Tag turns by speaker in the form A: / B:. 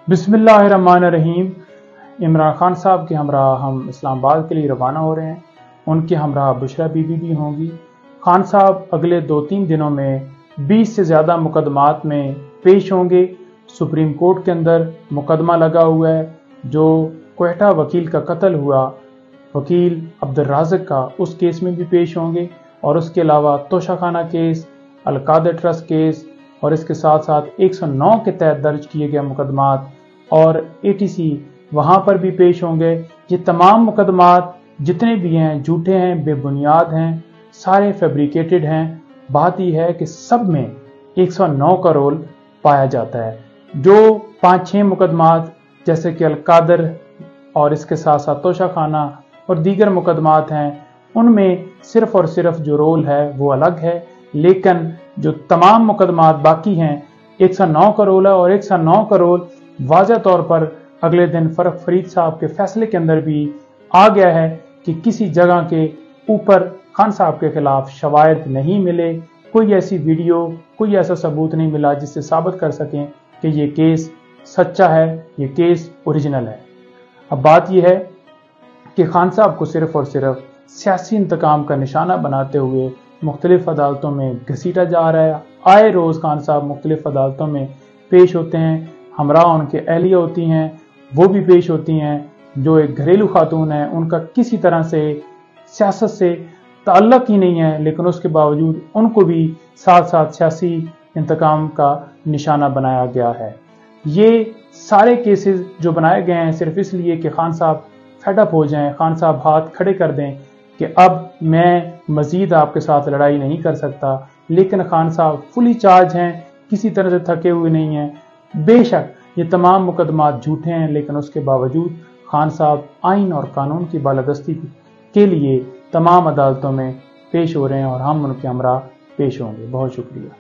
A: बिस्मिल्लाहिर्रहमानिर्रहीम। इमरान खान साहब के हमरा हम इस्लामाबाद के लिए रवाना हो रहे हैं। उनके हमरा बुशरा बीबी भी होंगी। खान साहब अगले 2-3 दिनों में 20 से ज़्यादा मुकदमात में पेश होंगे। सुप्रीम कोर्ट के अंदर मुकदमा लगा हुआ है जो क्वेटा वकील का कत्ल हुआ, वकील अब्दुल राज़िक का, उस केस में भी पेश होंगे। और उसके अलावा Toshakhana case, Al-Qadir trust case और इसके साथ साथ 109 के तहत दर्ज किए गए मुकदमात और ATC वहाँ पर भी पेश होंगे। ये तमाम मुकदमात जितने भी हैं झूठे हैं, बेबुनियाद हैं, सारे फैब्रिकेटेड हैं। बात यह है कि सब में 109 का रोल पाया जाता है। जो 5-6 मुकदमात जैसे कि अलकादर और इसके साथ साथ तोशाखाना और दीगर मुकदमात हैं, उनमें सिर्फ और सिर्फ जो रोल है वो अलग है, लेकिन जो तमाम मुकदमात बाकी हैं 109 का रोल है। और 109 का रोल वाज़ह तौर पर अगले दिन फरीद साहब के फैसले के अंदर भी आ गया है कि किसी जगह के ऊपर खान साहब के खिलाफ शवाहिद नहीं मिले, कोई ऐसी वीडियो, कोई ऐसा सबूत नहीं मिला जिससे साबित कर सकें कि ये केस सच्चा है, ये केस ओरिजिनल है। अब बात यह है कि खान साहब को सिर्फ और सिर्फ सियासी इंतकाम का निशाना बनाते हुए मुख्तलिफ अदालतों में घसीटा जा रहा है। आए रोज़ खान साहब मुख्तलिफ अदालतों में पेश होते हैं। हमरा उनके अहलिया होती हैं, वो भी पेश होती हैं। जो एक घरेलू खातून है, उनका किसी तरह से सियासत से ताल्लुक ही नहीं है, लेकिन उसके बावजूद उनको भी साथ साथ सियासी इंतकाम का निशाना बनाया गया है। ये सारे केसेस जो बनाए गए हैं सिर्फ इसलिए कि खान साहब फेडअप हो जाएं, खान साहब हाथ खड़े कर दें कि अब मैं मजीद आपके साथ लड़ाई नहीं कर सकता। लेकिन खान साहब फुली चार्ज हैं, किसी तरह से थके हुए नहीं हैं। बेशक ये तमाम मुकदमात झूठे हैं, लेकिन उसके बावजूद खान साहब आइन और कानून की बालादस्ती के लिए तमाम अदालतों में पेश हो रहे हैं और हम उनके हमरा पेश होंगे। बहुत शुक्रिया।